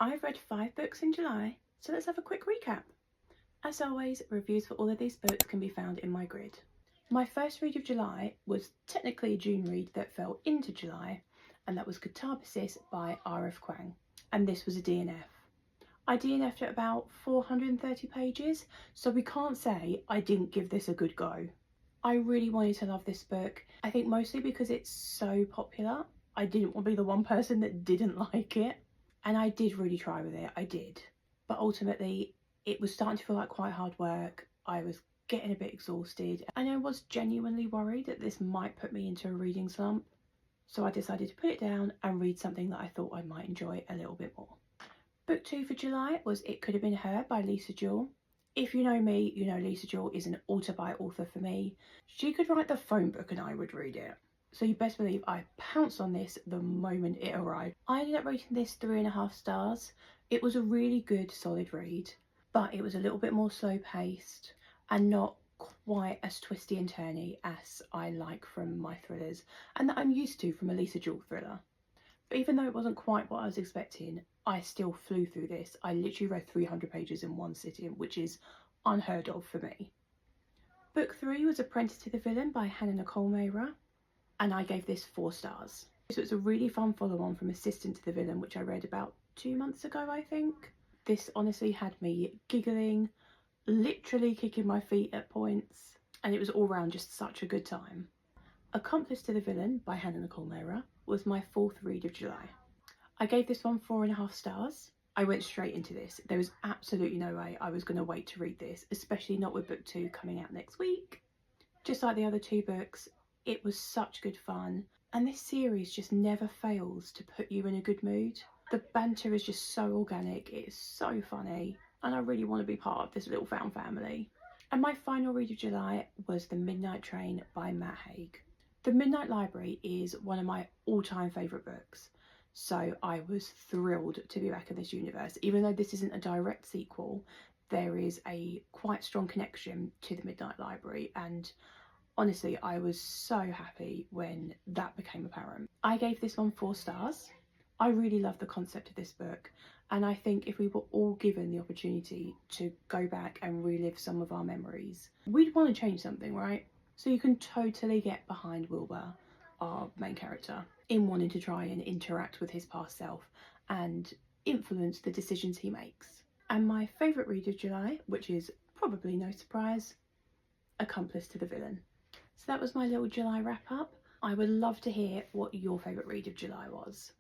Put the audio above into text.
I've read 5 books in July, so let's have a quick recap. As always, reviews for all of these books can be found in my grid. My first read of July was technically a June read that fell into July, and that was Catarbasis by R.F. Kuang, and this was a DNF. I DNF'd at about 430 pages, so we can't say I didn't give this a good go. I really wanted to love this book, I think mostly because it's so popular. I didn't want to be the one person that didn't like it, and I did really try with it, I did. But ultimately, it was starting to feel like quite hard work. I was getting a bit exhausted, and I was genuinely worried that this might put me into a reading slump. So I decided to put it down and read something that I thought I might enjoy a little bit more. Book 2 for July was It Could Have Been Her by Lisa Jewell. If you know me, you know Lisa Jewell is an auto-buy author for me. She could write the phone book and I would read it. So you best believe I pounced on this the moment it arrived. I ended up rating this 3.5 stars. It was a really good, solid read, but it was a little bit more slow paced and not quite as twisty and turny as I like from my thrillers and that I'm used to from a Lisa Jewell thriller. But even though it wasn't quite what I was expecting, I still flew through this. I literally read 300 pages in one sitting, which is unheard of for me. Book 3 was Apprentice to the Villain by Hannah Nicole Mehra, and I gave this 4 stars. So it's a really fun follow-on from Assistant to the Villain, which I read about 2 months ago, I think. This honestly had me giggling, literally kicking my feet at points, and it was all round just such a good time. Accomplice to the Villain by Hannah Nicole Mehra was my 4th read of July. I gave this one 4.5 stars. I went straight into this. There was absolutely no way I was going to wait to read this, especially not with book 2 coming out next week. Just like the other 2 books, it was such good fun, and this series just never fails to put you in a good mood. The banter is just so organic, it is so funny, and I really want to be part of this little found family. And my final read of July was The Midnight Train by Matt Haig. The Midnight Library is one of my all-time favourite books, so I was thrilled to be back in this universe. Even though this isn't a direct sequel, there is a quite strong connection to The Midnight Library, and honestly, I was so happy when that became apparent. I gave this one 4 stars. I really love the concept of this book, and I think if we were all given the opportunity to go back and relive some of our memories, we'd want to change something, right? So you can totally get behind Wilbur, our main character, in wanting to try and interact with his past self and influence the decisions he makes. And my favourite read of July, which is probably no surprise, Accomplice to the Villain. So that was my little July wrap up. I would love to hear what your favourite read of July was.